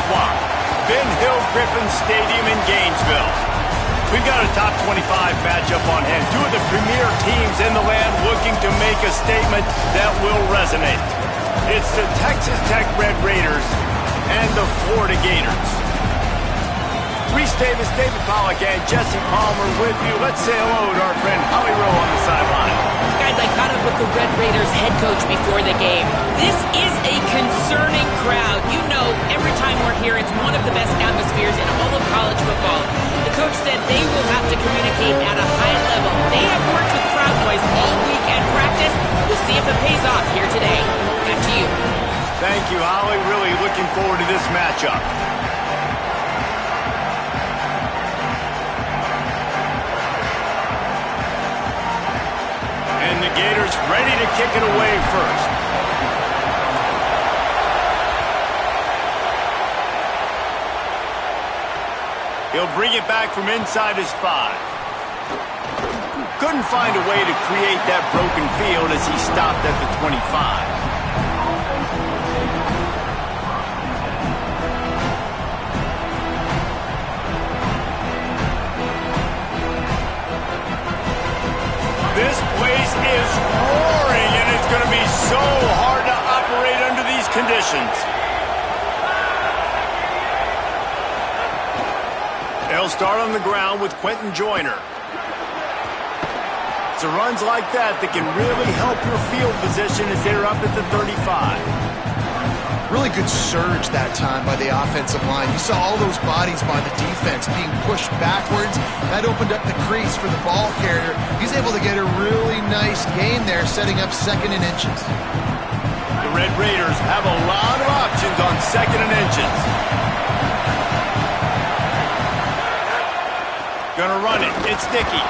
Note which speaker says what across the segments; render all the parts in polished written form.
Speaker 1: Swamp, Ben Hill Griffin Stadium in Gainesville. We've got a top 25 matchup on hand. Two of the premier teams in the land looking to make a statement that will resonate. It's the Texas Tech Red Raiders and the Florida Gators. Reese Davis, David Pollack, and Jesse Palmer with you. Let's say hello to our friend Holly Rowe on the sideline.
Speaker 2: Guys, I caught up with the Red Raiders head coach before the game. This is a concerning crowd. You know, every time we're here, it's one of the best atmospheres in all of college football. The coach said they will have to communicate at a high level. They have worked with crowd noise all week at practice. We'll see if it pays off here today. Back to you.
Speaker 1: Thank you, Holly. Really looking forward to this matchup. And the Gators ready to kick it away first. He'll bring it back from inside his 5. Couldn't find a way to create that broken field as he stopped at the 25. This place is roaring, and it's going to be so hard to operate under these conditions. They'll start on the ground with Quentin Joyner. It's the runs like that that can really help your field position as they're up at the 35.
Speaker 3: Really good surge that time by the offensive line. You saw all those bodies by the defense being pushed backwards. That opened up the crease for the ball carrier. He's able to get a really nice gain there, setting up 2nd and inches.
Speaker 1: The Red Raiders have a lot of options on 2nd and inches. Gonna run it. It's Dickey.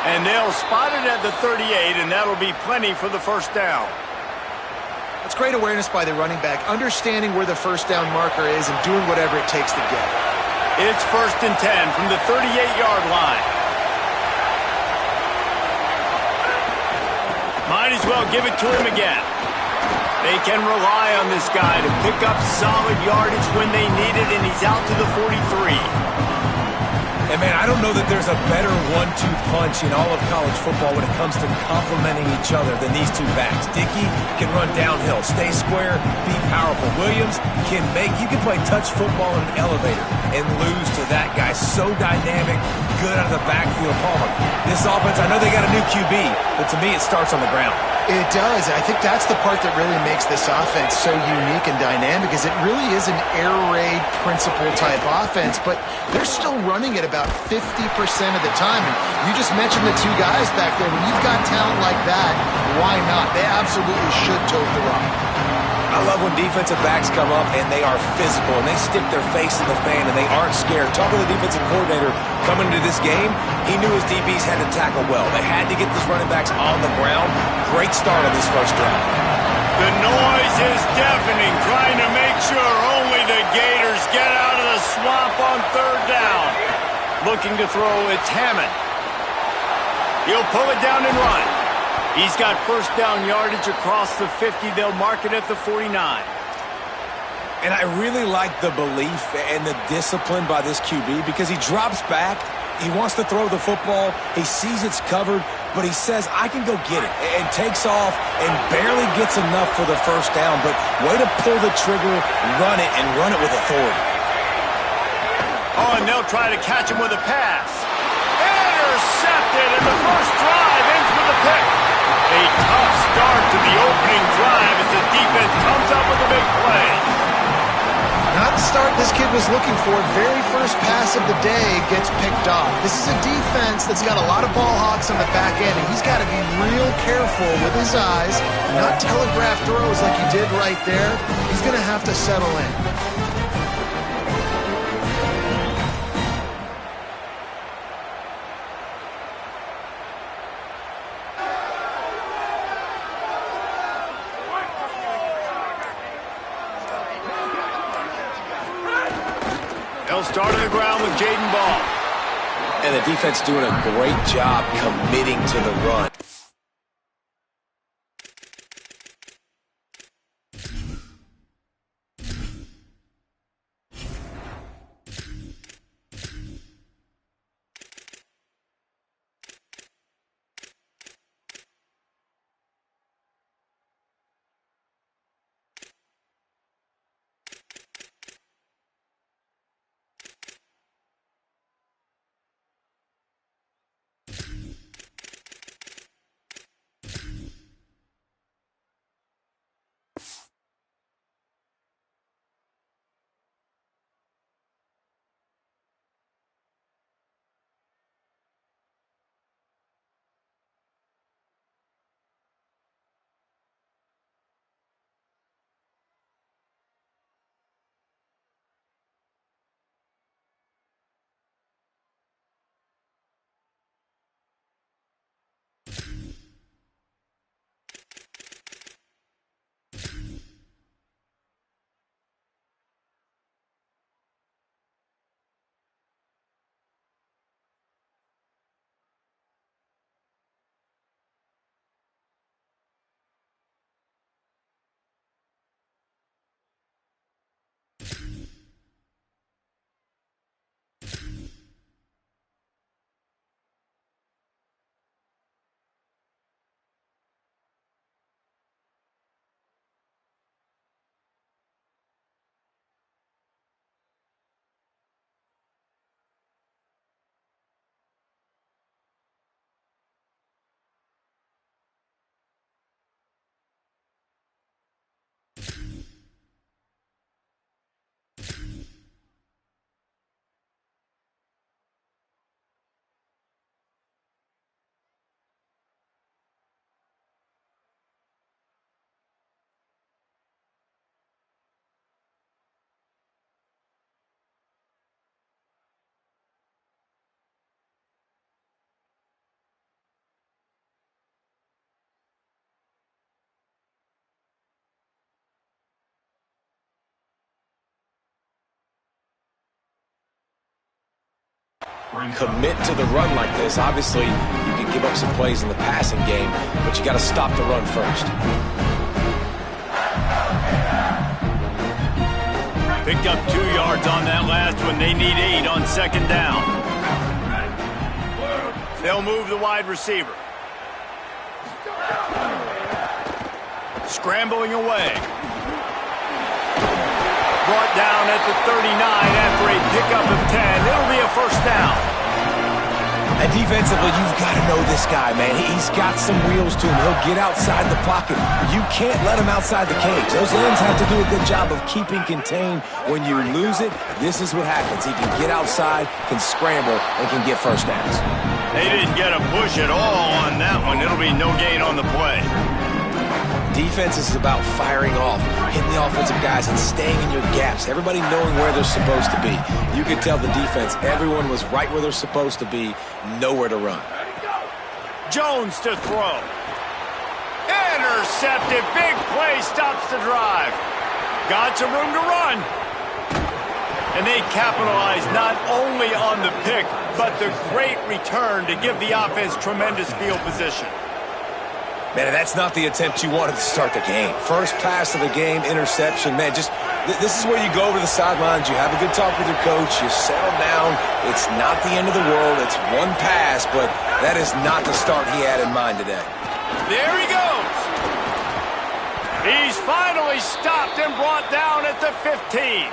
Speaker 1: And they'll spot it at the 38, and that'll be plenty for the first down.
Speaker 3: It's great awareness by the running back, understanding where the first down marker is and doing whatever it takes to get it.
Speaker 1: It's 1st and 10 from the 38-yard line. Might as well give it to him again. They can rely on this guy to pick up solid yardage when they need it, and he's out to the 43.
Speaker 4: And, man, I don't know that there's a better 1-2 punch in all of college football when it comes to complementing each other than these two backs. Dickey can run downhill, stay square, be powerful. Williams can you can play touch football in an elevator and lose to that guy. So dynamic, good out of the backfield. Palmer, this offense, I know they got a new QB, but to me it starts on the ground.
Speaker 3: It does. I think that's the part that really makes this offense so unique and dynamic, is it really is an air raid principle type offense, but they're still running it about 50% of the time. And you just mentioned the two guys back there. When you've got talent like that, why not? They absolutely should tote the rock.
Speaker 4: I love when defensive backs come up and they are physical and they stick their face in the fan and they aren't scared. Talking to the defensive coordinator coming into this game, he knew his DBs had to tackle well. They had to get these running backs on the ground. Great start on this first drive.
Speaker 1: The noise is deafening, trying to make sure only the Gators get out of the swamp on 3rd down. Looking to throw, it's Hammond. He'll pull it down and run. He's got first down yardage across the 50. They'll mark it at the 49.
Speaker 4: And I really like the belief and the discipline by this QB because he drops back. He wants to throw the football. He sees it's covered, but he says, I can go get it, and takes off and barely gets enough for the first down. But way to pull the trigger, run it with authority.
Speaker 1: Oh, and they'll try to catch him with a pass. Intercepted, and the first drive ends with a pick. A tough start to the opening drive as the defense comes up with a big play.
Speaker 3: Not the start this kid was looking for. Very first pass of the day gets picked off. This is a defense that's got a lot of ball hawks on the back end, and he's got to be real careful with his eyes, not telegraph throws like he did right there. He's going to have to settle in.
Speaker 1: They'll start on the ground with Jaden Ball.
Speaker 4: And the defense doing a great job committing to the run. commit to the run like this. Obviously, you can give up some plays in the passing game, but you got to stop the run first.
Speaker 1: Picked up 2 yards on that last one. They need 8 on second down. They'll move the wide receiver. Scrambling away. Brought down at the 39 after a pickup of 10. It'll be a first down.
Speaker 4: And defensively, you've got to know this guy, man. He's got some wheels to him. He'll get outside the pocket. You can't let him outside the cage. Those ends have to do a good job of keeping contained. When you lose it, this is what happens. He can get outside, can scramble, and can get first downs.
Speaker 1: They didn't get a push at all on that one. It'll be no gain on the play.
Speaker 4: Defense is about firing off, hitting the offensive guys, and staying in your gaps. Everybody knowing where they're supposed to be. You could tell the defense, everyone was right where they're supposed to be, nowhere to run.
Speaker 1: Jones to throw. Intercepted. Big play stops the drive. Got some room to run. And they capitalize not only on the pick, but the great return to give the offense tremendous field position.
Speaker 4: Man, that's not the attempt you wanted to start the game. First pass of the game, interception. Man, just this is where you go over the sidelines. You have a good talk with your coach. You settle down. It's not the end of the world. It's one pass, but that is not the start he had in mind today.
Speaker 1: There he goes. He's finally stopped and brought down at the 15.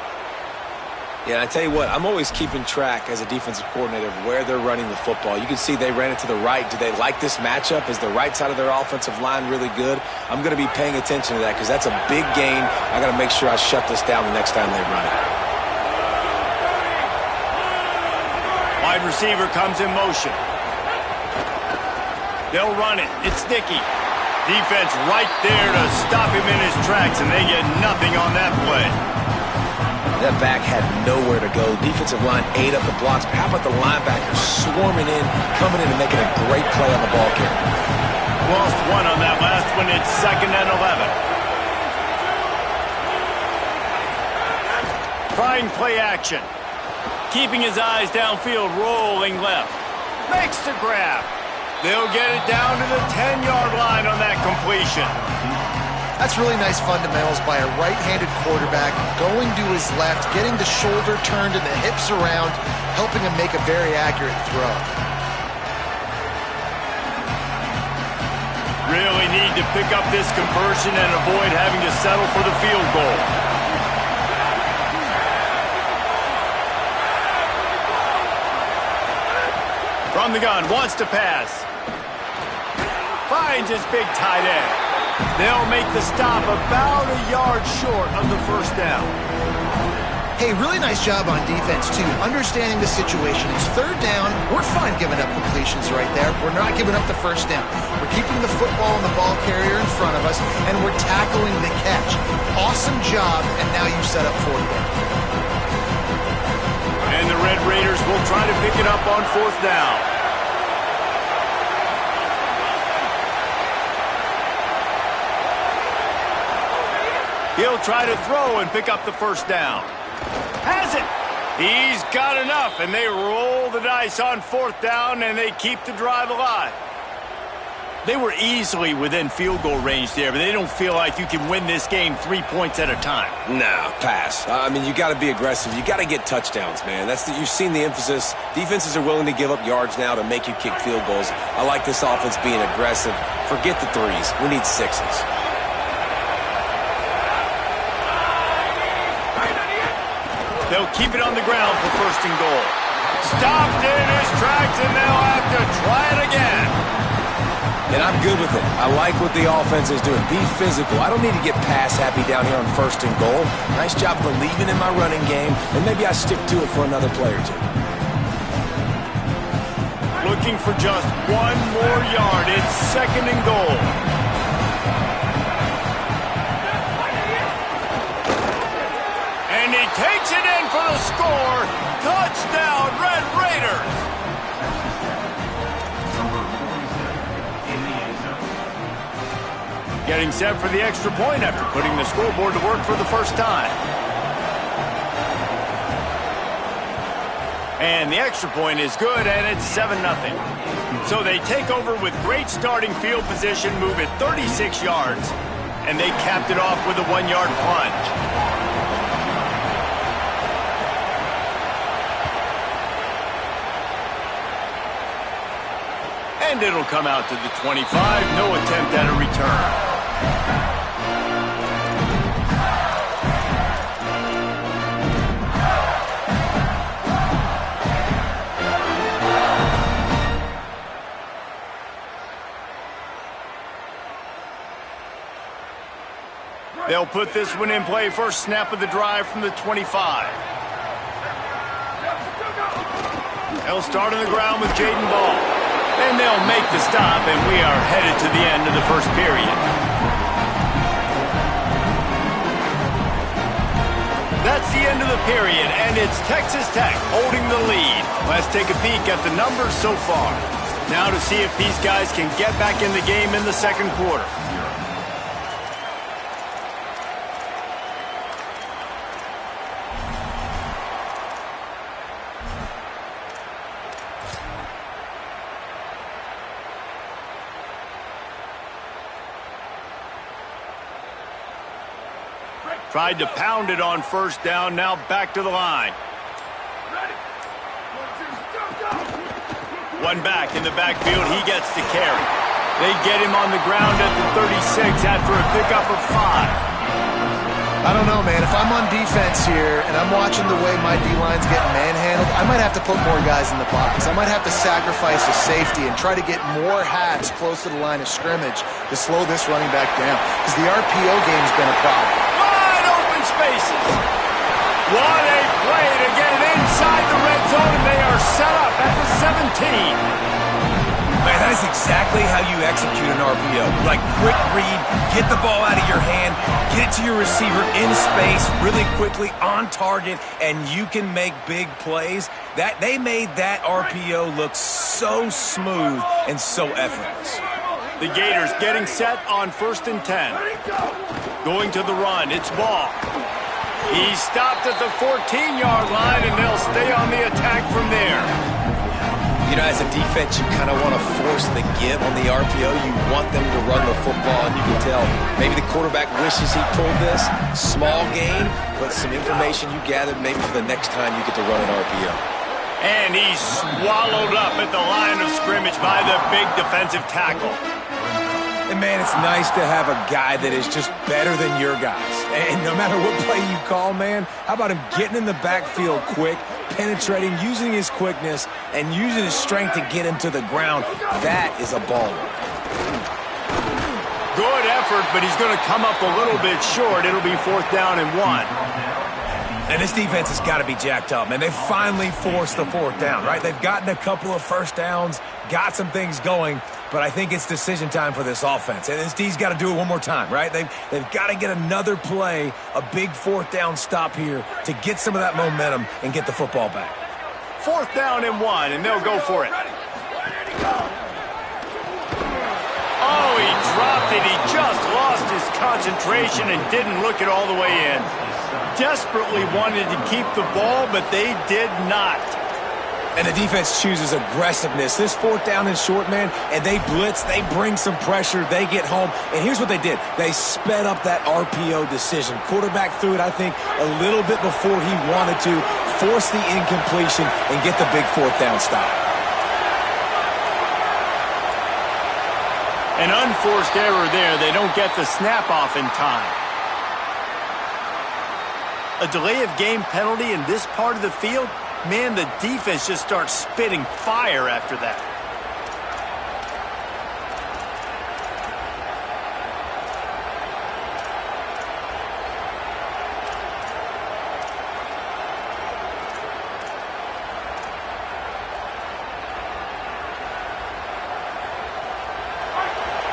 Speaker 4: Yeah, I tell you what, I'm always keeping track as a defensive coordinator of where they're running the football. You can see they ran it to the right. Do they like this matchup? Is the right side of their offensive line really good? I'm going to be paying attention to that because that's a big gain. I got to make sure I shut this down the next time they run it.
Speaker 1: Wide receiver comes in motion. They'll run it. It's Dickey. Defense right there to stop him in his tracks, and they get nothing on that play.
Speaker 4: That back had nowhere to go. Defensive line ate up the blocks. But how about the linebackers swarming in, coming in and making a great play on the ball carrier?
Speaker 1: Lost one on that last one. It's 2nd and 11. Trying play action. Keeping his eyes downfield, rolling left. Makes the grab. They'll get it down to the 10-yard line on that completion.
Speaker 3: That's really nice fundamentals by a right-handed quarterback, going to his left, getting the shoulder turned and the hips around, helping him make a very accurate throw.
Speaker 1: Really need to pick up this conversion and avoid having to settle for the field goal. From the gun, wants to pass. Finds his big tight end. They'll make the stop about a yard short of the first down.
Speaker 3: Hey, really nice job on defense, too, understanding the situation. It's 3rd down. We're fine giving up completions right there. We're not giving up the first down. We're keeping the football and the ball carrier in front of us, and we're tackling the catch. Awesome job, and now you set up 4th down.
Speaker 1: And the Red Raiders will try to pick it up on 4th down. He'll try to throw and pick up the first down. Has it. He's got enough, and they roll the dice on 4th down, and they keep the drive alive. They were easily within field goal range there, but they don't feel like you can win this game 3 points at a time.
Speaker 4: No, pass. I mean, you got to be aggressive. You got to get touchdowns, man. You've seen the emphasis. Defenses are willing to give up yards now to make you kick field goals. I like this offense being aggressive. Forget the 3s. We need 6s.
Speaker 1: They'll keep it on the ground for 1st and goal. Stopped in his tracks, and they'll have to try it again.
Speaker 4: And I'm good with it. I like what the offense is doing. Be physical. I don't need to get pass happy down here on 1st and goal. Nice job believing in my running game, and maybe I stick to it for another play or 2.
Speaker 1: Looking for just 1 more yard. It's 2nd and goal. And he takes it in for the score. Touchdown, Red Raiders. Getting set for the extra point after putting the scoreboard to work for the first time. And the extra point is good, and it's 7-0. So they take over with great starting field position, move it 36 yards, and they capped it off with a 1-yard plunge. And it'll come out to the 25. No attempt at a return. They'll put this one in play. First snap of the drive from the 25. They'll start on the ground with Jaden Ball. And they'll make the stop, and we are headed to the end of the first period. That's the end of the period, and it's Texas Tech holding the lead. Let's take a peek at the numbers so far. Now to see if these guys can get back in the game in the second quarter. Tried to pound it on first down, now back to the line. One back in the backfield, he gets the carry. They get him on the ground at the 36 after a pickup of 5.
Speaker 3: I don't know, man. If I'm on defense here and I'm watching the way my D-line's getting manhandled, I might have to put more guys in the box. I might have to sacrifice a safety and try to get more hats close to the line of scrimmage to slow this running back down, because the RPO game's been a problem.
Speaker 1: Spaces. What a play to get it inside the red zone, and they are set up at the 17.
Speaker 4: Man, that is exactly how you execute an RPO. Like, quick read, get the ball out of your hand, get it to your receiver in space really quickly, on target, and you can make big plays. That they made that RPO look so smooth and so effortless.
Speaker 1: The Gators getting set on 1st and 10. Going to the run, it's Ball. He's stopped at the 14-yard line, and they'll stay on the attack from there.
Speaker 4: You know, as a defense, you kind of want to force the give on the RPO. You want them to run the football, and you can tell maybe the quarterback wishes he pulled this. Small gain, but some information you gathered maybe for the next time you get to run an RPO.
Speaker 1: And he's swallowed up at the line of scrimmage by the big defensive tackle.
Speaker 4: And, man, it's nice to have a guy that is just better than your guys. And no matter what play you call, man, how about him getting in the backfield quick, penetrating, using his quickness, and using his strength to get him to the ground? That is a baller.
Speaker 1: Good effort, but he's going to come up a little bit short. It'll be 4th down and 1.
Speaker 4: And this defense has got to be jacked up, man. They finally forced the 4th down, right? They've gotten a couple of first downs, got some things going, but I think it's decision time for this offense. And this D's got to do it one more time, right? They've got to get another play, a big 4th down stop here to get some of that momentum and get the football back.
Speaker 1: 4th down and 1, and they'll go for it. Oh, he dropped it. He just lost his concentration and didn't look it all the way in. Desperately wanted to keep the ball, but they did not.
Speaker 4: And the defense chooses aggressiveness. This 4th down and short, man, and they blitz, they bring some pressure, they get home. And here's what they did. They sped up that RPO decision. Quarterback threw it, I think, a little bit before he wanted to, force the incompletion, and get the big 4th down stop.
Speaker 1: An unforced error there. They don't get the snap off in time. A delay of game penalty in this part of the field? Man, the defense just starts spitting fire after that.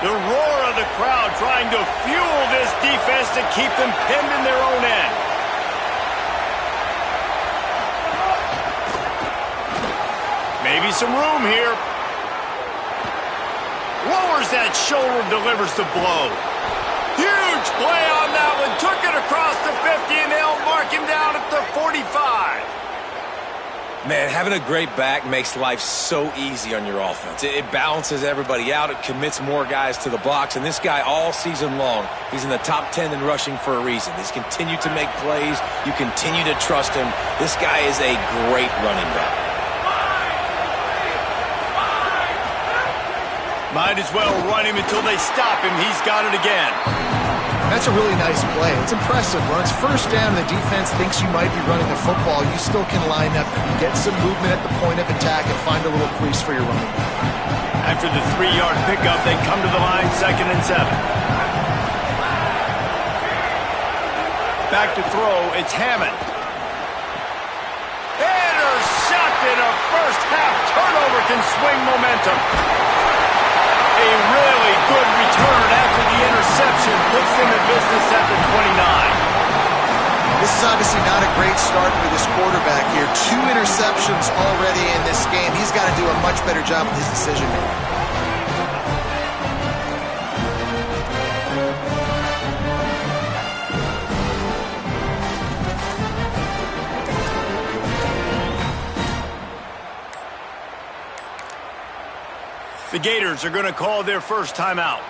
Speaker 1: The roar of the crowd trying to fuel this defense to keep them pinned in their own end. Maybe some room here. Lowers that shoulder, delivers the blow. Huge play on that one. Took it across the 50, and they'll mark him down at the 45.
Speaker 4: Man, having a great back makes life so easy on your offense. It balances everybody out. It commits more guys to the box. And this guy all season long, he's in the top 10 in rushing for a reason. He's continued to make plays. You continue to trust him. This guy is a great running back.
Speaker 1: Might as well run him until they stop him. He's got it again.
Speaker 3: That's a really nice play. It's impressive. When it's first down and the defense thinks you might be running the football, you still can line up, get some movement at the point of attack, and find a little crease for your running back.
Speaker 1: After the 3-yard pickup, they come to the line, 2nd and 7. Back to throw, it's Hammond. Intercepted! A first-half turnover can swing momentum. A really good return after the interception puts them in business at the 29.
Speaker 3: This is obviously not a great start for this quarterback here. 2 interceptions already in this game. He's got to do a much better job with his decision making.
Speaker 1: The Gators are going to call their first timeout.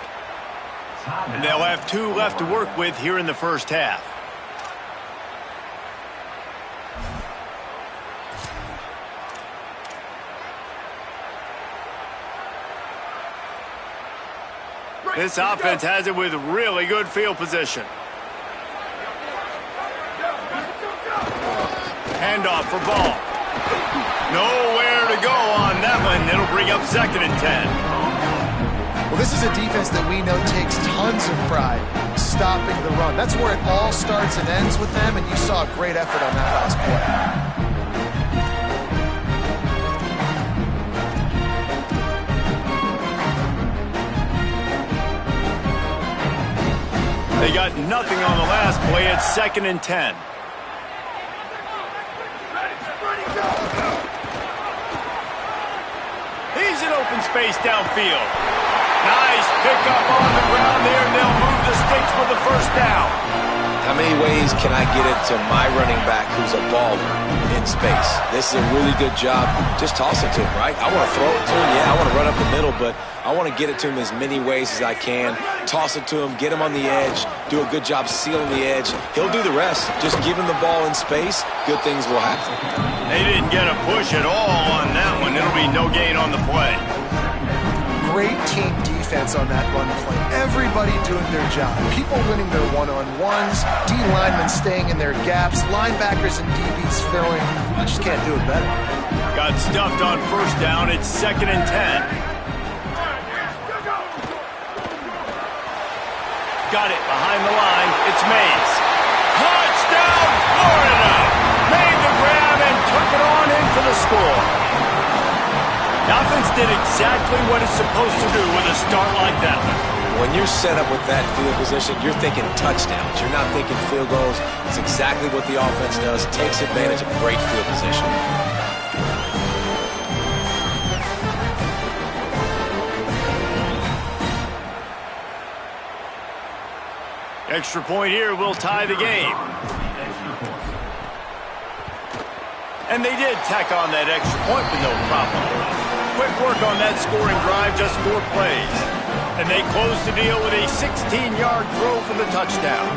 Speaker 1: And they'll have 2 left to work with here in the first half. This offense has it with really good field position. Handoff for Ball. Nowhere to go on that one. It'll bring up 2nd and 10.
Speaker 3: Well, this is a defense that we know takes tons of pride stopping the run. That's where it all starts and ends with them, and you saw a great effort on that last
Speaker 1: play. They got nothing on the last play. It's 2nd and 10. He's in open space downfield. Nice pickup on the ground there, and they'll move the sticks for the first down.
Speaker 4: How many ways can I get it to my running back who's a baller in space? This is a really good job. Just toss it to him, right? I want to throw it to him. Yeah, I want to run up the middle, but I want to get it to him as many ways as I can. Toss it to him, get him on the edge, do a good job sealing the edge. He'll do the rest. Just give him the ball in space, good things will happen.
Speaker 1: They didn't get a push at all on that one. It'll be no gain on the play.
Speaker 3: Great team defense on that run play. Everybody doing their job. People winning their one-on-ones, D-linemen staying in their gaps, linebackers and DBs filling. You just can't do it better.
Speaker 1: Got stuffed on first down. It's 2nd and 10. Got it behind the line. It's Mays. Touchdown, Florida! Made the grab and took it on in for the score. The offense did exactly what it's supposed to do with a start like that.
Speaker 4: When you're set up with that field position, you're thinking touchdowns. You're not thinking field goals. It's exactly what the offense does. Takes advantage of great field position.
Speaker 1: Extra point here will tie the game. And they did tack on that extra point with no problem. Quick work on that scoring drive, just 4 plays. And they close the deal with a 16-yard throw for the touchdown.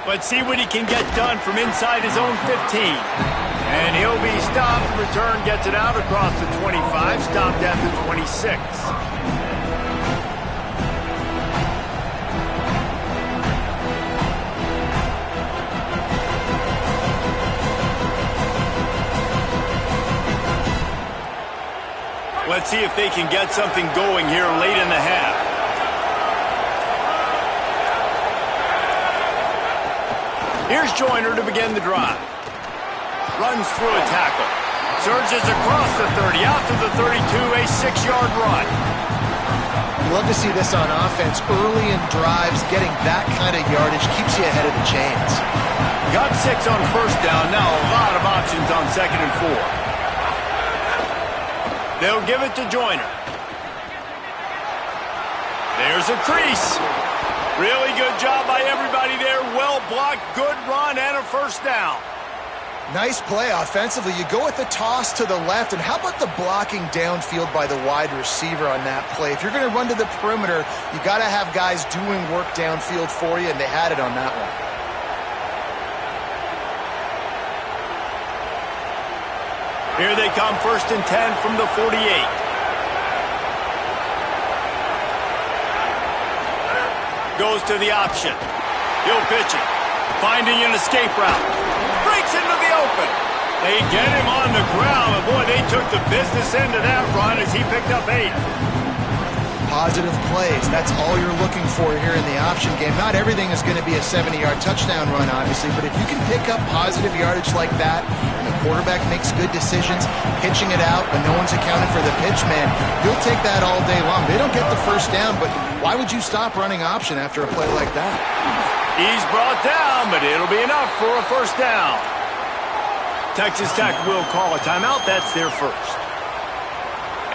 Speaker 1: Let's see what he can get done from inside his own 15. And he'll be stopped. Return gets it out across the 25, stopped at the 26. Let's see if they can get something going here late in the half. Here's Joyner to begin the drive. Runs through a tackle. Surges across the 30, out to the 32, a 6-yard run.
Speaker 3: You love to see this on offense. Early in drives, getting that kind of yardage keeps you ahead of the chains.
Speaker 1: Got 6 on first down. Now a lot of options on 2nd and 4. They'll give it to Joyner. There's a crease. Really good job by everybody there. Well blocked, good run, and a first down.
Speaker 3: Nice play offensively. You go with the toss to the left, and how about the blocking downfield by the wide receiver on that play? If you're going to run to the perimeter, you got to have guys doing work downfield for you, and they had it on that one.
Speaker 1: Here they come, 1st and 10 from the 48. Goes to the option. He'll pitch it. Finding an escape route. Breaks into the open. They get him on the ground. And boy, they took the business end of that run as he picked up 8.
Speaker 3: Positive plays. That's all you're looking for here in the option game. Not everything is going to be a 70-yard touchdown run, obviously, but if you can pick up positive yardage like that, and the quarterback makes good decisions, pitching it out when no one's accounted for the pitch, man, you'll take that all day long. They don't get the first down, but why would you stop running option after a play like that?
Speaker 1: He's brought down, but it'll be enough for a first down. Texas Tech will call a timeout. That's their first.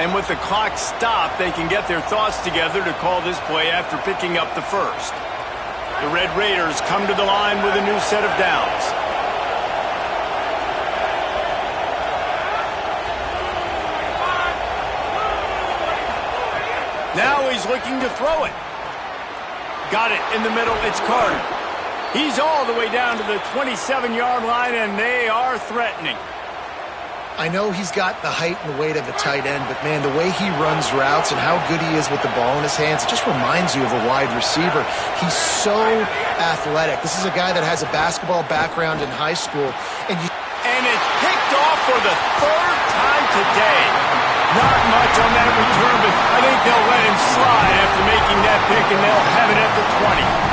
Speaker 1: And with the clock stopped, they can get their thoughts together to call this play after picking up the first. The Red Raiders come to the line with a new set of downs. Now he's looking to throw it. Got it in the middle. It's Carter. He's all the way down to the 27-yard line, and they are threatening.
Speaker 3: I know he's got the height and the weight of a tight end, but, man, the way he runs routes and how good he is with the ball in his hands, it just reminds you of a wide receiver. He's so athletic. This is a guy that has a basketball background in high school. And
Speaker 1: it's picked off for the 3rd time today. Not much on that return, but I think they'll let him slide after making that pick, and they'll have it at the 20.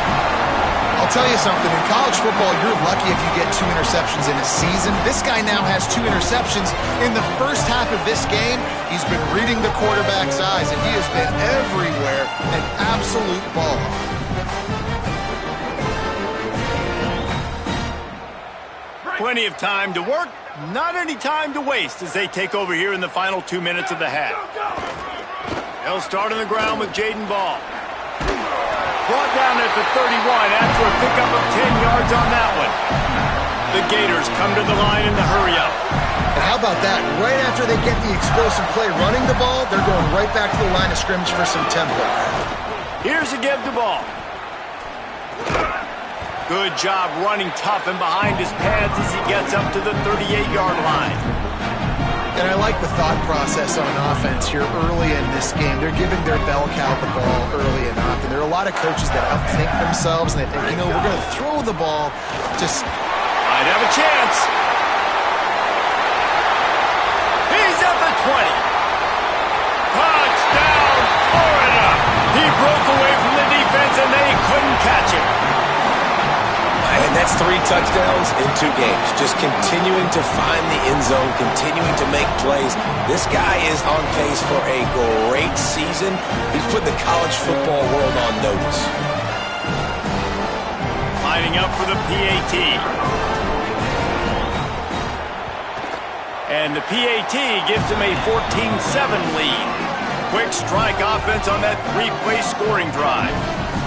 Speaker 3: I'll tell you something, in college football, you're lucky if you get 2 interceptions in a season. This guy now has 2 interceptions. In the first half of this game, he's been reading the quarterback's eyes, and he has been everywhere, an absolute ball.
Speaker 1: Plenty of time to work, not any time to waste as they take over here in the final 2 minutes of the half. They'll start on the ground with Jaden Ball. Brought down at the 31 after a pickup of 10 yards on that one. The Gators come to the line in the hurry-up.
Speaker 3: And how about that? Right after they get the explosive play running the ball, they're going right back to the line of scrimmage for some tempo.
Speaker 1: Here's a give to Ball. Good job running tough and behind his pads as he gets up to the 38-yard line.
Speaker 3: And I like the thought process on offense here early in this game. They're giving their bell cow the ball early enough. And there are a lot of coaches that outthink themselves, and they think, you know, we're going to throw the ball.
Speaker 1: Might have a chance. He's at the 20. Touchdown, Florida. He broke away from the defense, and they couldn't catch him.
Speaker 4: And that's 3 touchdowns in 2 games. Just continuing to find the end zone, continuing to make plays. This guy is on pace for a great season. He's put the college football world on notice.
Speaker 1: Lining up for the PAT. And the PAT gives him a 14-7 lead. Quick strike offense on that 3-play scoring drive.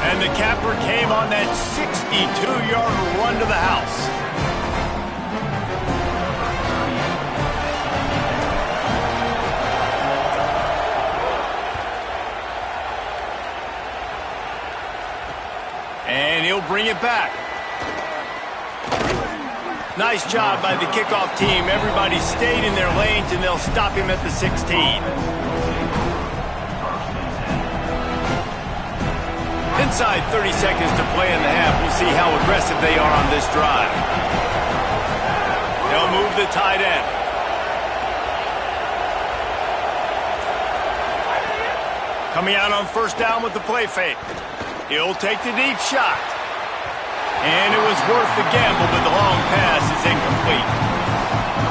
Speaker 1: And the capper came on that 62-yard run to the house. And he'll bring it back. Nice job by the kickoff team. Everybody stayed in their lanes, and they'll stop him at the 16. Inside 30 seconds to play in the half. We'll see how aggressive they are on this drive. They'll move the tight end. Coming out on first down with the play fake. He'll take the deep shot. And it was worth the gamble, but the long pass is incomplete.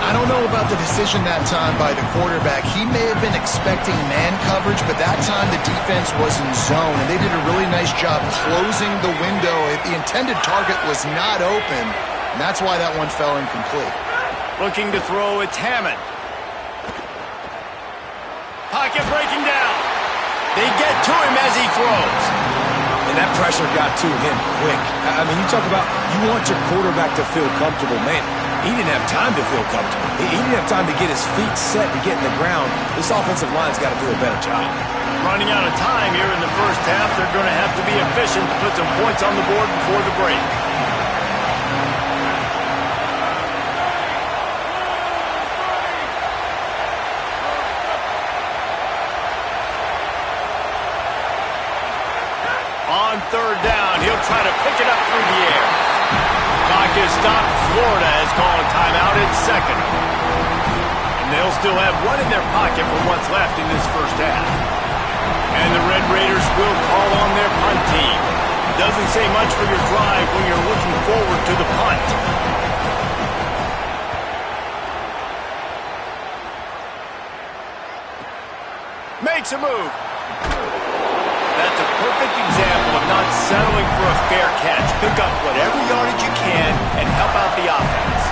Speaker 3: I don't know about the decision that time by the quarterback. He may have been expecting man coverage, but that time the defense was in zone, and they did a really nice job closing the window. The intended target was not open, And that's why that one fell incomplete.
Speaker 1: Looking to throw, it's Hammond. Pocket breaking down. They get to him as he throws.
Speaker 4: And that pressure got to him quick. I mean, you talk about you want your quarterback to feel comfortable. Man, he didn't have time to feel comfortable. He didn't have time to get his feet set and get in the ground. This offensive line's got to do a better job.
Speaker 1: Running out of time here in the first half. They're going to have to be efficient to put some points on the board before the break. On third down, he'll try to pick it up through the air. Clock is stopped. Florida has called a timeout at second. And they'll still have one in their pocket for what's left in this first half. And the Red Raiders will call on their punt team. Doesn't say much for your drive when you're looking forward to the punt. Makes a move. That's a perfect example of not settling for a fair catch. Pick up whatever yardage you can and help out the offense.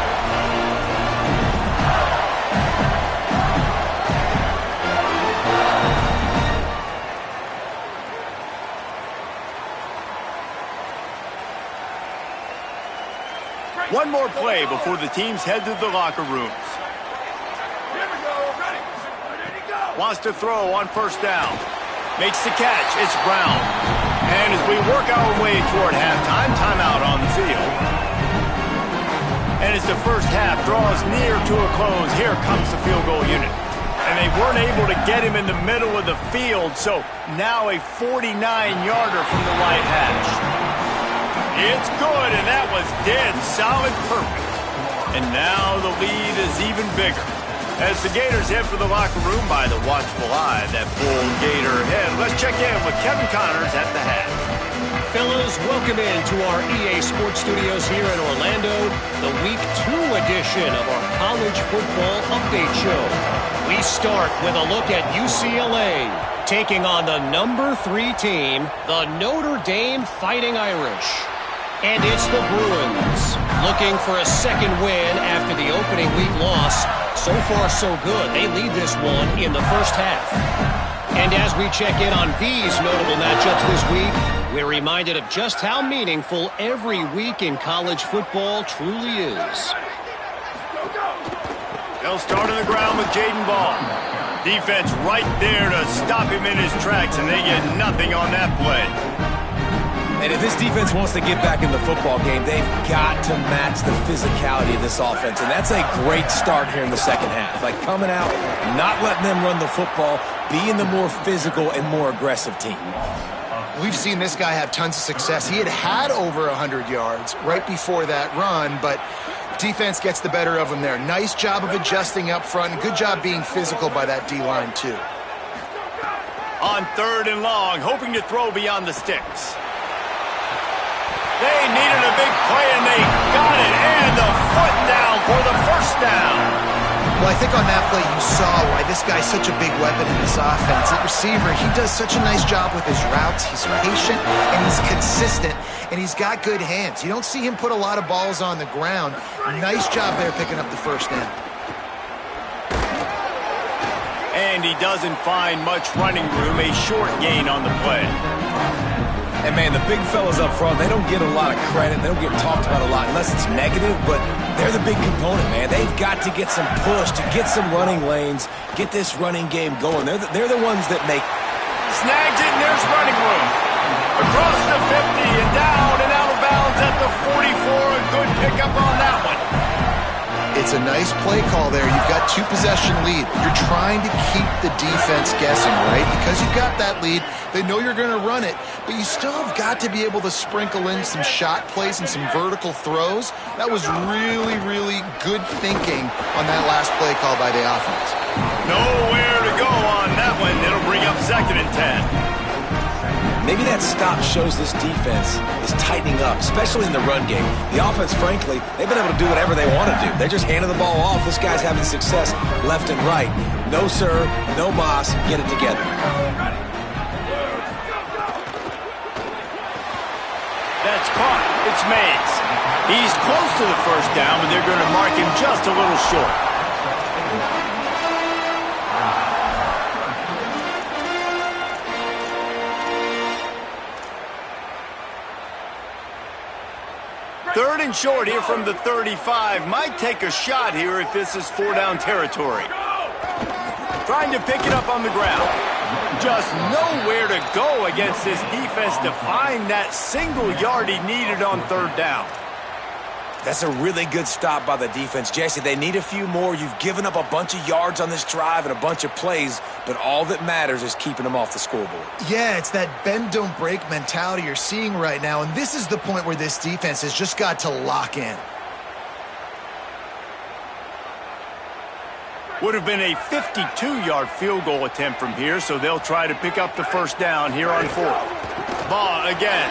Speaker 1: One more play before the teams head to the locker rooms. Wants to throw on first down. Makes the catch. It's Brown. And as we work our way toward halftime, timeout on the field. And as the first half draws near to a close, here comes the field goal unit. And they weren't able to get him in the middle of the field, so now a 49-yarder from the right hash. It's good, and that was dead solid perfect. And now the lead is even bigger. As the Gators head for the locker room by the watchful eye that pull Gator head. Let's check in with Kevin Connors at the hat.
Speaker 5: Fellas, welcome into our EA Sports Studios here in Orlando, the Week 2 edition of our College Football Update Show. We start with a look at UCLA, taking on the number 3 team, the Notre Dame Fighting Irish. And it's the Bruins, looking for a second win after the opening week loss. So far, so good. They lead this one in the first half. And as we check in on these notable matchups this week, we're reminded of just how meaningful every week in college football truly is.
Speaker 1: They'll start on the ground with Jaden Ball. Defense right there to stop him in his tracks, and they get nothing on that play.
Speaker 4: And if this defense wants to get back in the football game, they've got to match the physicality of this offense. And that's a great start here in the second half. Like coming out, not letting them run the football, being the more physical and more aggressive team.
Speaker 3: We've seen this guy have tons of success. He had over 100 yards right before that run, but defense gets the better of him there. Nice job of adjusting up front. Good job being physical by that D-line, too.
Speaker 1: On third and long, hoping to throw beyond the sticks. They needed a big play, and they got it. And the foot down for the first down.
Speaker 3: Well, I think on that play you saw why this guy's such a big weapon in this offense. At receiver, he does such a nice job with his routes. He's patient, and he's consistent, and he's got good hands. You don't see him put a lot of balls on the ground. Nice job there picking up the first down.
Speaker 1: And he doesn't find much running room, a short gain on the play.
Speaker 4: And, man, the big fellas up front, they don't get a lot of credit. They don't get talked about a lot unless it's negative, but they're the big component, man. They've got to get some push, to get some running lanes, get this running game going. They're the ones that make.
Speaker 1: Snags it, and there's running room. Across the 50 and down and out of bounds at the 44. A good pickup on that one.
Speaker 3: It's a nice play call there. You've got 2-possession lead. You're trying to keep the defense guessing, right? Because you've got that lead, they know you're going to run it, but you still have got to be able to sprinkle in some shot plays and some vertical throws. That was really, really good thinking on that last play call by the offense.
Speaker 1: Nowhere to go on that one. It'll bring up second and 10.
Speaker 4: Maybe that stop shows this defense is tightening up, especially in the run game. The offense, frankly, they've been able to do whatever they want to do. They're just handing the ball off. This guy's having success left and right. No sir, no mas, get it together.
Speaker 1: That's caught. It's It's Mays. He's close to the first down, but they're going to mark him just a little short. Third and short here from the 35. Might take a shot here if this is 4-down territory. Trying to pick it up on the ground. Just nowhere to go against this defense to find that single yard he needed on third down.
Speaker 4: That's a really good stop by the defense. Jesse, they need a few more. You've given up a bunch of yards on this drive and a bunch of plays, but all that matters is keeping them off the scoreboard.
Speaker 3: Yeah, it's that bend, don't break mentality you're seeing right now, and this is the point where this defense has just got to lock in.
Speaker 1: Would have been a 52-yard field goal attempt from here, so they'll try to pick up the first down here on fourth. Ball again.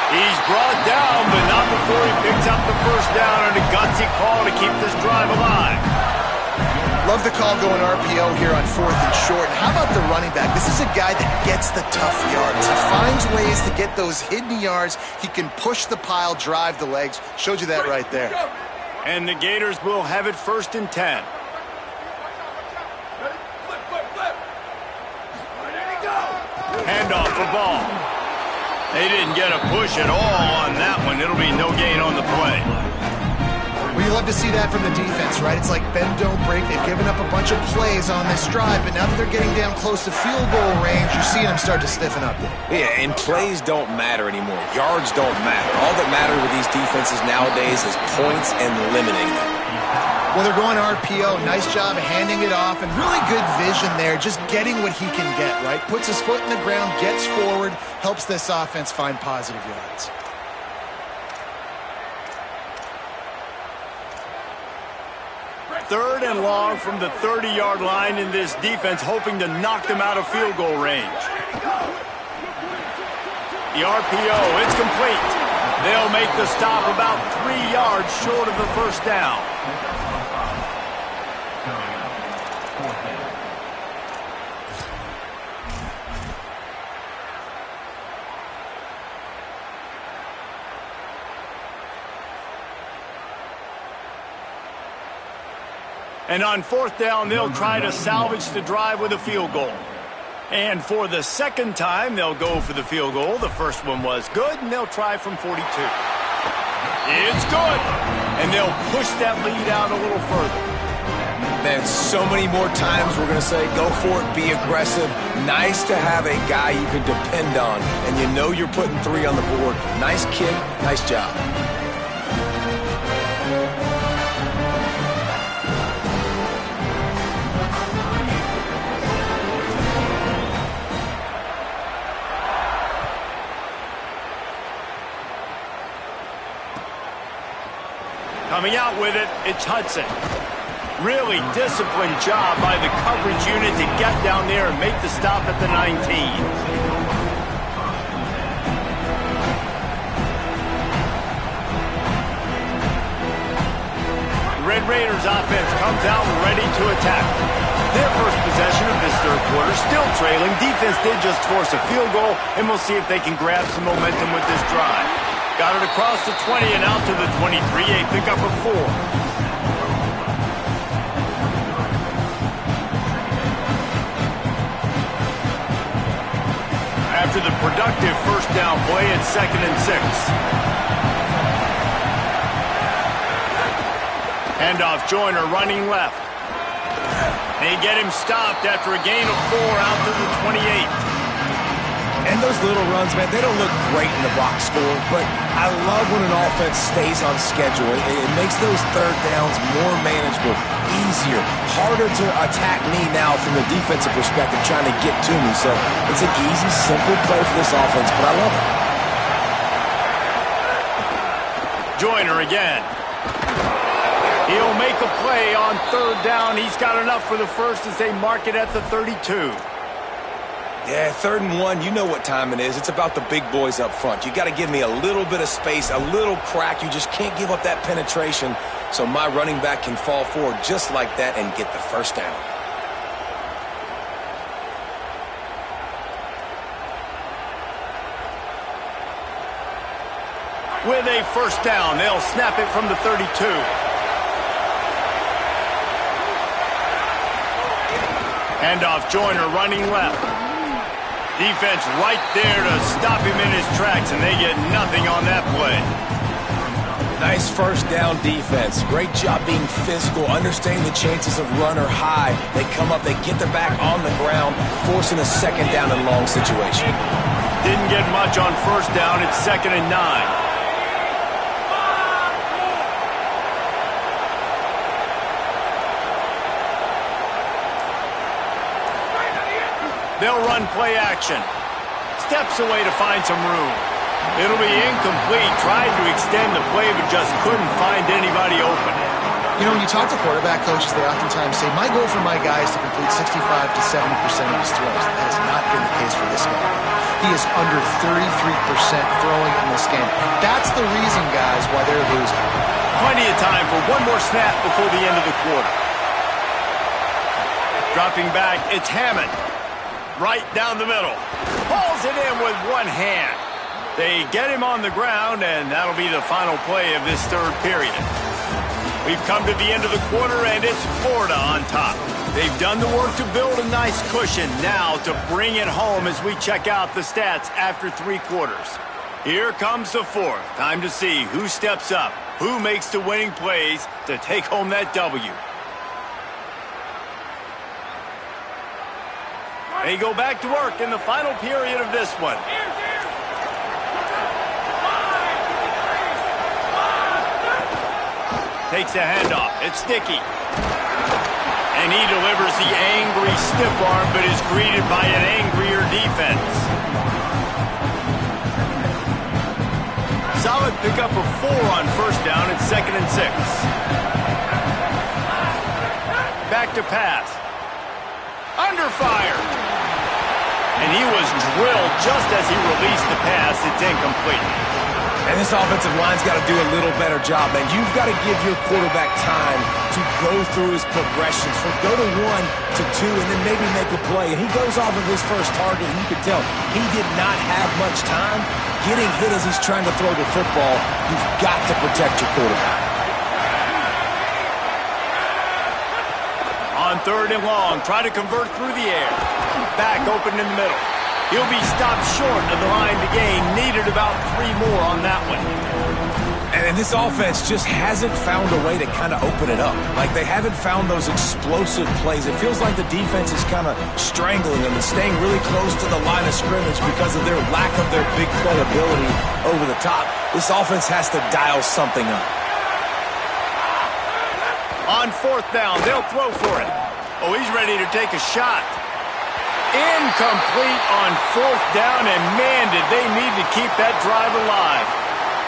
Speaker 1: He's brought down, but not before he picks up the first down on a gutsy call to keep this drive alive.
Speaker 3: Love the call going RPO here on fourth and short. How about the running back? This is a guy that gets the tough yards. He finds ways to get those hidden yards. He can push the pile, drive the legs. Showed you that right there.
Speaker 1: And the Gators will have it 1st and 10. Handoff for Ball. They didn't get a push at all on that one. It'll be no gain on the play.
Speaker 3: Well, you love to see that from the defense, right? It's like bend, don't break. They've given up a bunch of plays on this drive, but now that they're getting down close to field goal range, you're seeing them start to stiffen up.
Speaker 4: Yeah, and plays don't matter anymore. Yards don't matter. All that matters with these defenses nowadays is points and limiting them.
Speaker 3: Well, they're going RPO. Nice job handing it off, and really good vision there, just getting what he can get, right? Puts his foot in the ground, gets forward, helps this offense find positive yards.
Speaker 1: Third and long from the 30-yard line in this defense, hoping to knock them out of field goal range. The RPO, it's complete. They'll make the stop about 3 yards short of the first down. And on fourth down, they'll try to salvage the drive with a field goal. And for the second time, they'll go for the field goal. The first one was good, and they'll try from 42. It's good. And they'll push that lead out a little further.
Speaker 4: Man, so many more times we're going to say, go for it, be aggressive. Nice to have a guy you can depend on, and you know you're putting 3 on the board. Nice kid, nice job.
Speaker 1: Coming out with it, it's Hudson. Really disciplined job by the coverage unit to get down there and make the stop at the 19. The Red Raiders offense comes out ready to attack. Their first possession of this third quarter, still trailing. Defense did just force a field goal, and we'll see if they can grab some momentum with this drive. Got it across the 20 and out to the 23, a pickup of 4. After the productive first down play, it's 2nd and 6. Handoff, Joyner running left. They get him stopped after a gain of 4 out to the 28.
Speaker 4: And those little runs, man, they don't look great in the box score, but I love when an offense stays on schedule. It makes those third downs more manageable, easier, harder to attack me now from the defensive perspective, trying to get to me. So it's an easy, simple play for this offense, but I love it.
Speaker 1: Joyner again. He'll make a play on third down. He's got enough for the first as they mark it at the 32.
Speaker 4: Yeah, 3rd and 1, you know what time it is. It's about the big boys up front. You got to give me a little bit of space, a little crack. You just can't give up that penetration so my running back can fall forward just like that and get the first down.
Speaker 1: a first down. They'll snap it from the 32. Handoff, Joyner running left. Defense right there to stop him in his tracks, and they get nothing on that play.
Speaker 4: Nice first down defense. Great job being physical, understanding the chances of run or high. They come up, they get their back on the ground, forcing a second down and long situation.
Speaker 1: Didn't get much on first down. It's 2nd and 9. They'll run play action. Steps away to find some room. It'll be incomplete. Tried to extend the play, but just couldn't find anybody open.
Speaker 3: You know, when you talk to quarterback coaches, they oftentimes say, my goal for my guy is to complete 65 to 70% of his throws. That has not been the case for this guy. He is under 33% throwing in this game. That's the reason, guys, why they're losing.
Speaker 1: Plenty of time for one more snap before the end of the quarter. Dropping back, it's Hammond. Right down the middle. Pulls it in with one hand. They get him on the ground, and that'll be the final play of this third period. We've come to the end of the quarter, and it's Florida on top. They've done the work to build a nice cushion. Now to bring it home as we check out the stats after 3 quarters. Here comes the fourth. Time to see who steps up, who makes the winning plays to take home that W. They go back to work in the final period of this one. Takes a handoff. It's Dickey. And he delivers the angry stiff arm, but is greeted by an angrier defense. Solid pickup of 4 on first down. It's 2nd and 6. Back to pass. Under fire. And he was drilled just as he released the pass. It's incomplete.
Speaker 4: And this offensive line's got to do a little better job, man. You've got to give your quarterback time to go through his progressions. From go to 1 to 2 and then maybe make a play. And he goes off of his first target, and you can tell he did not have much time getting hit as he's trying to throw the football. You've got to protect your quarterback.
Speaker 1: On 3rd and long, try to convert through the air. Back open in the middle. He'll be stopped short of the line to gain. Needed about 3 more on that one.
Speaker 4: And this offense just hasn't found a way to kind of open it up. Like, they haven't found those explosive plays. It feels like the defense is kind of strangling them and staying really close to the line of scrimmage because of their lack of their big play ability over the top. This offense has to dial something up.
Speaker 1: On 4th down, they'll throw for it. Oh, he's ready to take a shot. Incomplete on 4th down, and man, did they need to keep that drive alive.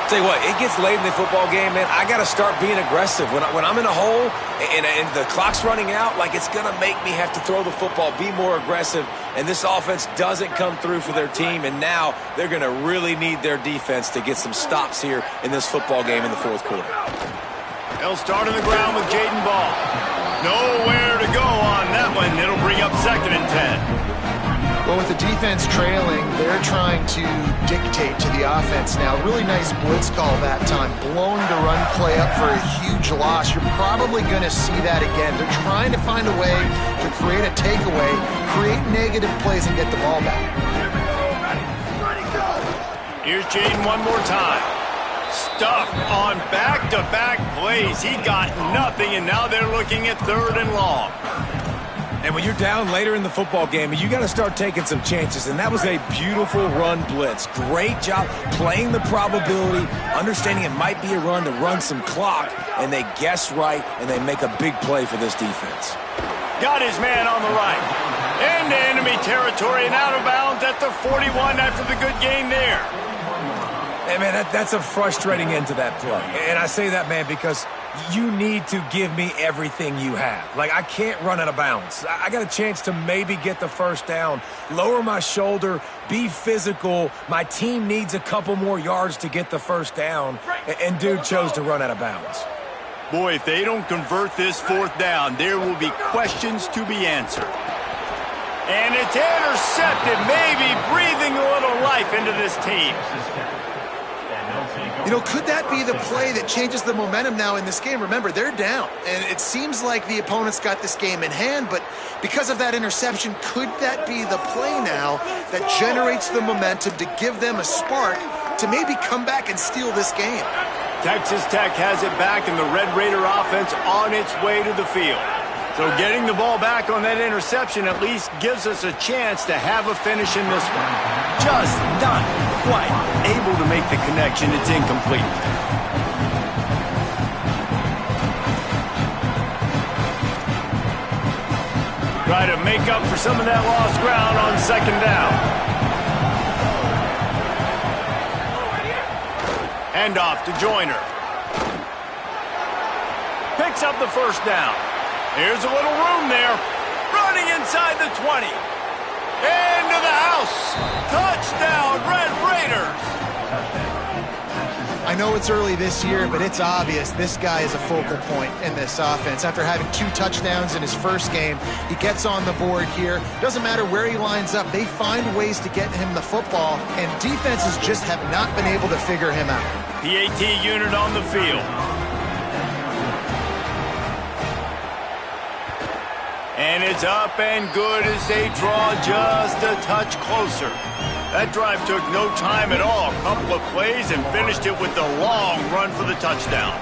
Speaker 4: Tell you what, it gets late in the football game, man. I got to start being aggressive. When I'm in a hole and the clock's running out, like, it's going to make me have to throw the football, be more aggressive, and this offense doesn't come through for their team, and now they're going to really need their defense to get some stops here in this football game in the 4th quarter.
Speaker 1: They'll start on the ground with Jaden Ball. Nowhere to go on that one. It'll bring up 2nd and 10.
Speaker 3: Well, with the defense trailing, they're trying to dictate to the offense now. Really nice blitz call that time. Blown to run play up for a huge loss. You're probably going to see that again. They're trying to find a way to create a takeaway, create negative plays, and get the ball back.
Speaker 1: Here's Jaden one more time. Stuffed on back-to-back plays. He got nothing, and now they're looking at 3rd and long.
Speaker 4: And when you're down later in the football game, you got to start taking some chances. And that was a beautiful run blitz. Great job playing the probability, understanding it might be a run to run some clock. And they guess right, and they make a big play for this defense.
Speaker 1: Got his man on the right. Into enemy territory and out of bounds at the 41 after the good gain there.
Speaker 4: Hey, man, that's a frustrating end to that play. And I say that, man, because you need to give me everything you have. Like, I can't run out of bounds. I got a chance to maybe get the first down, lower my shoulder, be physical. My team needs a couple more yards to get the first down, and dude chose to run out of bounds.
Speaker 1: Boy, if they don't convert this 4th down, there will be questions to be answered. And it's intercepted, maybe breathing a little life into this team.
Speaker 3: You know, could that be the play that changes the momentum now in this game? Remember, they're down, and it seems like the opponent's got this game in hand, but because of that interception, could that be the play now that generates the momentum to give them a spark to maybe come back and steal this game?
Speaker 1: Texas Tech has it back, and the Red Raider offense on its way to the field. So getting the ball back on that interception at least gives us a chance to have a finish in this one. Just not quite able to make the connection. It's incomplete. Try to make up for some of that lost ground on second down. Handoff to Joyner. Picks up the first down. Here's a little room there. Running inside the 20. Into the house. Touchdown, Red Raiders.
Speaker 3: I know it's early this year, but it's obvious this guy is a focal point in this offense. After having 2 touchdowns in his first game, he gets on the board here. Doesn't matter where he lines up. They find ways to get him the football, and defenses just have not been able to figure him out.
Speaker 1: PAT unit on the field. And it's up and good as they draw just a touch closer. That drive took no time at all. A couple of plays and finished it with the long run for the touchdown.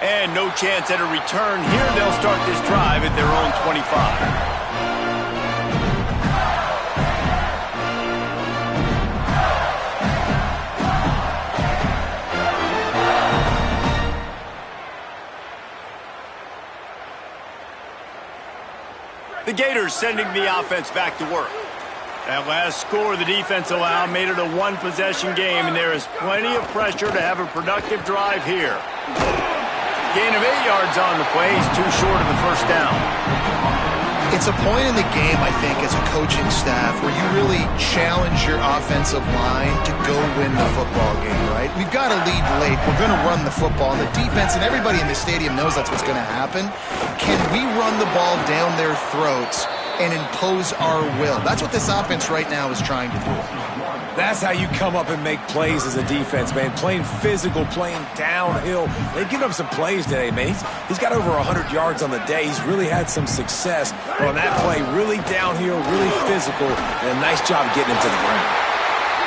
Speaker 1: And no chance at a return here. They'll start this drive at their own 25. The Gators sending the offense back to work. That last score the defense allowed made it a one-possession game, and there is plenty of pressure to have a productive drive here. Gain of 8 yards on the play. He's too short of the first down.
Speaker 3: It's a point in the game, I think, as a coaching staff where you really challenge your offensive line to go win the football game, right? We've got to lead late. We're going to run the football. And the defense and everybody in the stadium knows that's what's going to happen. Can we run the ball down their throats and impose our will? That's what this offense right now is trying to do.
Speaker 4: That's how you come up and make plays as a defense, man. Playing physical, playing downhill. They've given up some plays today, man. He's got over 100 yards on the day. He's really had some success. But on that play, really downhill, really physical, and a nice job getting him to the ground.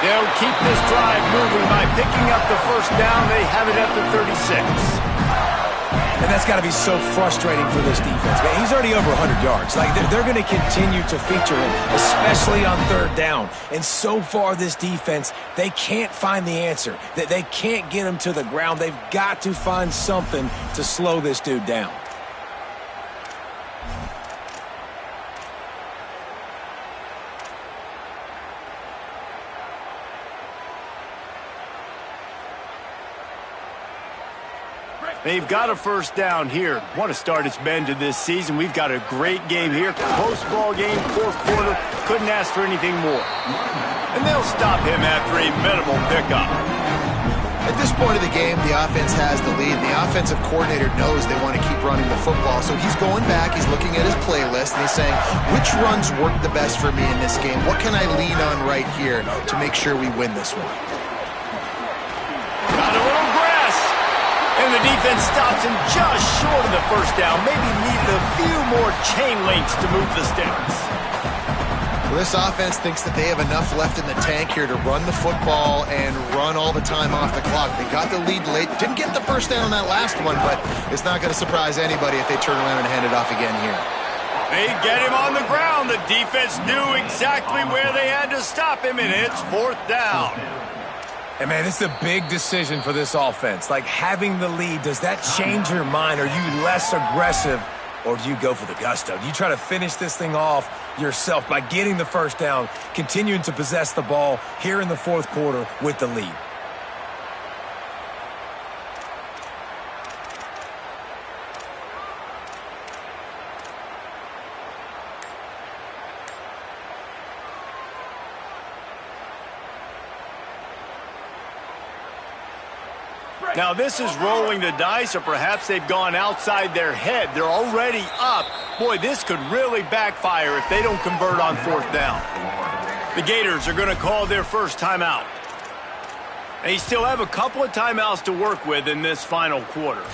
Speaker 1: They'll keep this drive moving by picking up the first down. They have it at the 36.
Speaker 4: And that's got to be so frustrating for this defense, man. He's already over 100 yards. Like, they're going to continue to feature him, especially on third down. And so far, this defense, they can't find the answer. They can't get him to the ground. They've got to find something to slow this dude down.
Speaker 1: They've got a first down here. What a start it's been to this season. We've got a great game here. Close ball game, fourth quarter. Couldn't ask for anything more. And they'll stop him after a minimal pickup.
Speaker 3: At this point of the game, the offense has the lead. The offensive coordinator knows they want to keep running the football. So he's going back, he's looking at his playlist, and he's saying, which runs work the best for me in this game? What can I lean on right here to make sure we win this one?
Speaker 1: Got a little grass. And the defense stops him just short of the first down. Maybe needed a few more chain links to move the sticks.
Speaker 3: Well, this offense thinks that they have enough left in the tank here to run the football and run all the time off the clock. They got the lead late. Didn't get the first down on that last one, but it's not going to surprise anybody if they turn around and hand it off again here.
Speaker 1: They get him on the ground. The defense knew exactly where they had to stop him, and it's fourth down.
Speaker 4: And, man, this is a big decision for this offense. Like, having the lead, does that change your mind? Are you less aggressive Or do you go for the gusto? Do you try to finish this thing off yourself by getting the first down, continuing to possess the ball here in the fourth quarter with the lead?
Speaker 1: Now this is rolling the dice, or perhaps they've gone outside their head. They're already up. Boy, this could really backfire if they don't convert on fourth down. The Gators are going to call their first timeout. They still have a couple of timeouts to work with in this final quarter.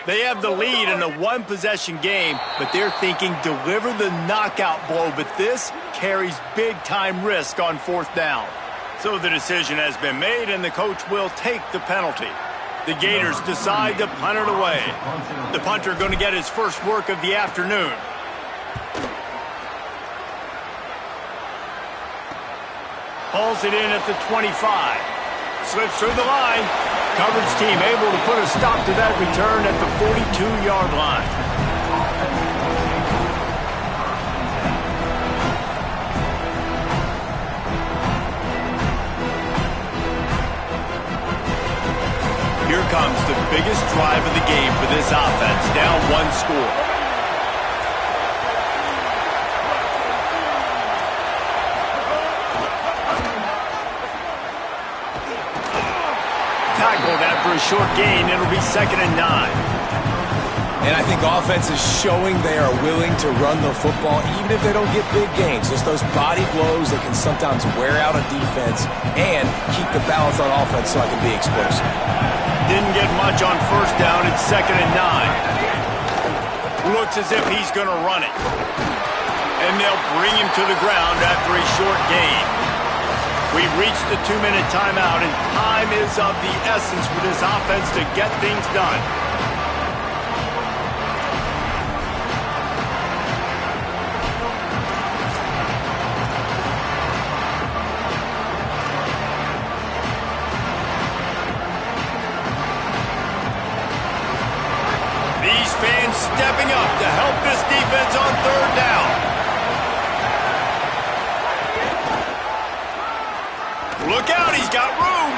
Speaker 1: They have the lead in a one-possession game, but they're thinking deliver the knockout blow, but this carries big-time risk on fourth down. So the decision has been made, and the coach will take the penalty. The Gators decide to punt it away. The punter going to get his first work of the afternoon. Hauls it in at the 25. Slips through the line. Coverage team able to put a stop to that return at the 42-yard line. Here comes the biggest drive of the game for this offense, down one score. Tackled after a short gain. It'll be 2nd and 9.
Speaker 4: And I think offense is showing they are willing to run the football even if they don't get big gains. Just those body blows that can sometimes wear out a defense and keep the balance on offense so I can be explosive.
Speaker 1: Didn't get much on first down. It's 2nd and 9. Looks as if he's going to run it. And they'll bring him to the ground after a short gain. We've reached the 2-minute timeout, and time is of the essence for this offense to get things done. These fans stepping up to help this defense on third down. Look out, he's got room.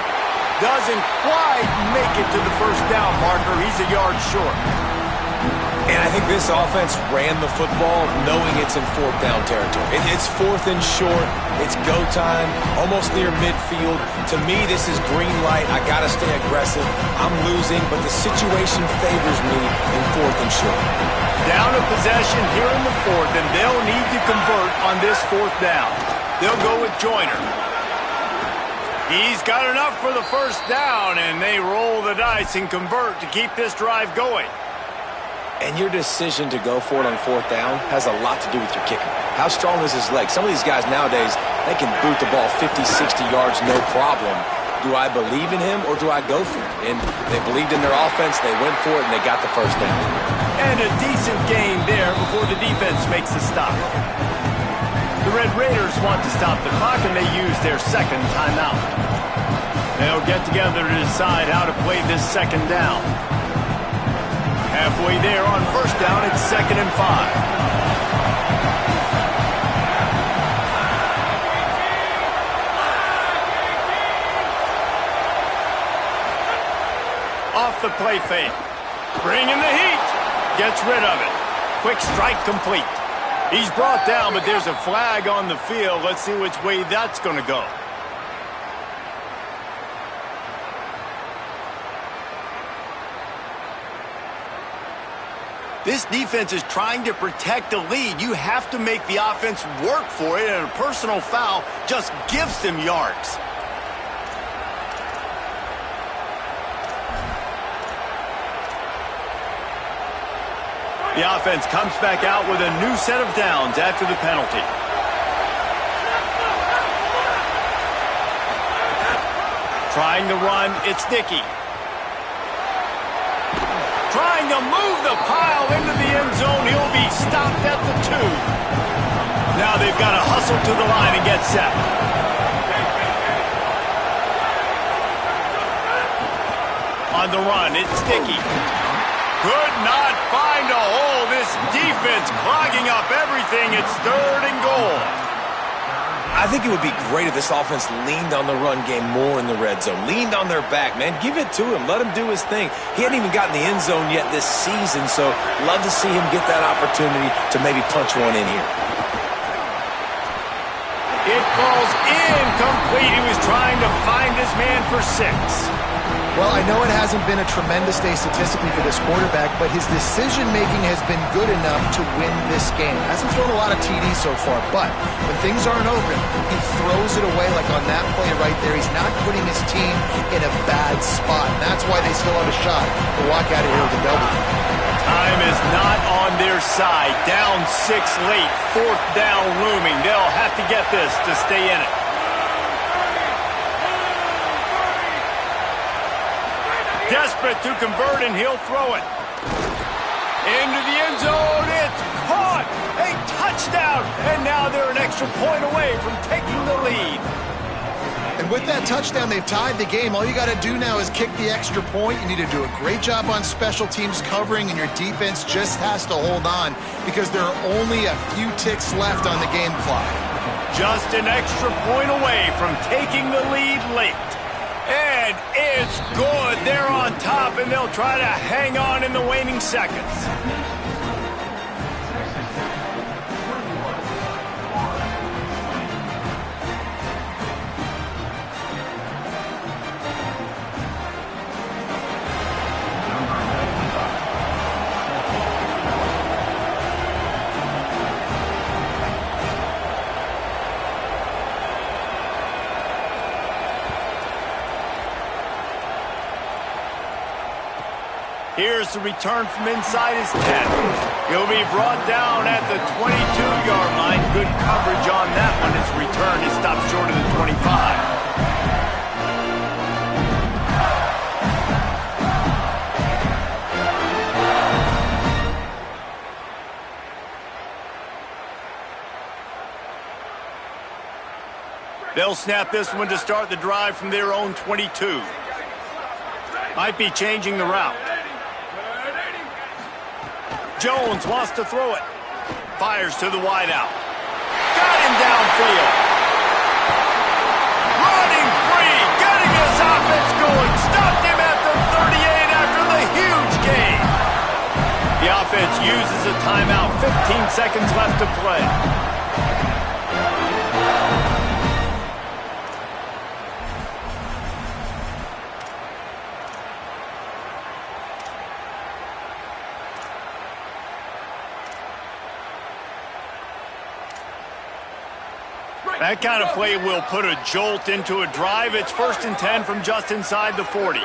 Speaker 1: Doesn't quite make it to the first down marker. He's a yard short.
Speaker 4: And I think this offense ran the football knowing it's in fourth down territory. It's 4th and short. It's go time, almost near midfield. To me, this is green light. I got to stay aggressive. I'm losing, but the situation favors me in 4th and short.
Speaker 1: Down a possession here in the 4th, and they'll need to convert on this 4th down. They'll go with Joyner. He's got enough for the first down, and they roll the dice and convert to keep this drive going.
Speaker 4: And your decision to go for it on fourth down has a lot to do with your kicker. How strong is his leg? Some of these guys nowadays, they can boot the ball 50, 60 yards, no problem. Do I believe in him or do I go for it? And they believed in their offense, they went for it, and they got the first down.
Speaker 1: And a decent gain there before the defense makes the stop. The Red Raiders want to stop the clock, and they use their second timeout. They'll get together to decide how to play this second down. Halfway there on first down, it's 2nd and 5. Off the play fake. Bringing the heat. Gets rid of it. Quick strike complete. He's brought down, but there's a flag on the field. Let's see which way that's going to go. This defense is trying to protect the lead. You have to make the offense work for it, and a personal foul just gives them yards. The offense comes back out with a new set of downs after the penalty. Trying to run, it's Dickey. Trying to move the pile into the end zone. He'll be stopped at the 2. Now they've got to hustle to the line and get set. On the run, it's Dickey. Could not find a hole. This defense clogging up everything. It's 3rd and goal.
Speaker 4: I think it would be great if this offense leaned on the run game more in the red zone. Leaned on their back, man. Give it to him. Let him do his thing. He hadn't even gotten the end zone yet this season, so love to see him get that opportunity to maybe punch one in here.
Speaker 1: It falls incomplete. He was trying to find his man for 6.
Speaker 3: Well, I know it hasn't been a tremendous day statistically for this quarterback, but his decision-making has been good enough to win this game. Hasn't thrown a lot of TDs so far, but when things aren't open, he throws it away like on that play right there. He's not putting his team in a bad spot, and that's why they still have a shot to walk out of here with a W.
Speaker 1: Time is not on their side. Down 6 late. 4th down looming. They'll have to get this to stay in it. Desperate to convert, and he'll throw it. Into the end zone. It's caught. A touchdown. And now they're an extra point away from taking the lead.
Speaker 3: And with that touchdown, they've tied the game. All you got to do now is kick the extra point. You need to do a great job on special teams covering, and your defense just has to hold on because there are only a few ticks left on the game clock.
Speaker 1: Just an extra point away from taking the lead late. And it's good. They're on top, and they'll try to hang on in the waning seconds. Here's the return from inside his 10. He'll be brought down at the 22-yard line. Good coverage on that one. His return is stopped short of the 25. They'll snap this one to start the drive from their own 22. Might be changing the route. Jones wants to throw it. Fires to the wideout. Got him downfield. Running free. Getting his offense going. Stopped him at the 38 after the huge gain. The offense uses a timeout. 15 seconds left to play. That kind of play will put a jolt into a drive. It's 1st and 10 from just inside the 40.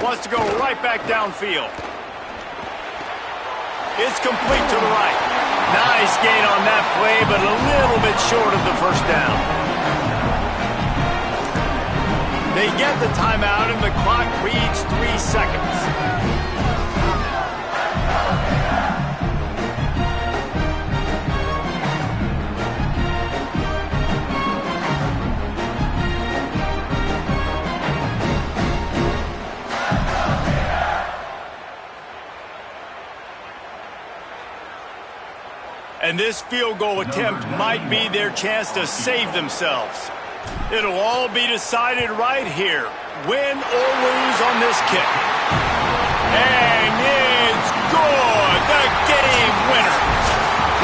Speaker 1: Wants to go right back downfield. It's complete to the right. Nice gain on that play, but a little bit short of the 1st down. They get the timeout, and the clock reads 3 seconds. And this field goal attempt might be their chance to save themselves. It'll all be decided right here, win or lose on this kick. And it's good, the game winner.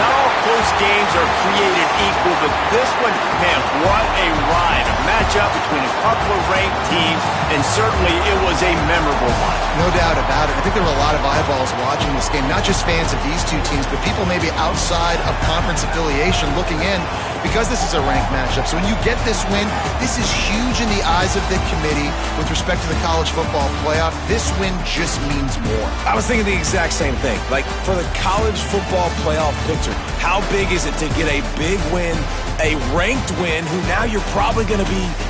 Speaker 1: Not all close games are created equal, but this one, man, what a ride. A matchup between a couple of ranked teams, and certainly it was a memorable one.
Speaker 3: No doubt about it. I think there were a lot of eyeballs watching this game, not just fans of these two teams, but people maybe outside of conference affiliation looking in because this is a ranked matchup. So when you get this win, this is huge in the eyes of the committee with respect to the college football playoff. This win just means more.
Speaker 4: I was thinking the exact same thing. Like, for the college football playoff picture, how big is it to get a big win a ranked win who now you're probably going to be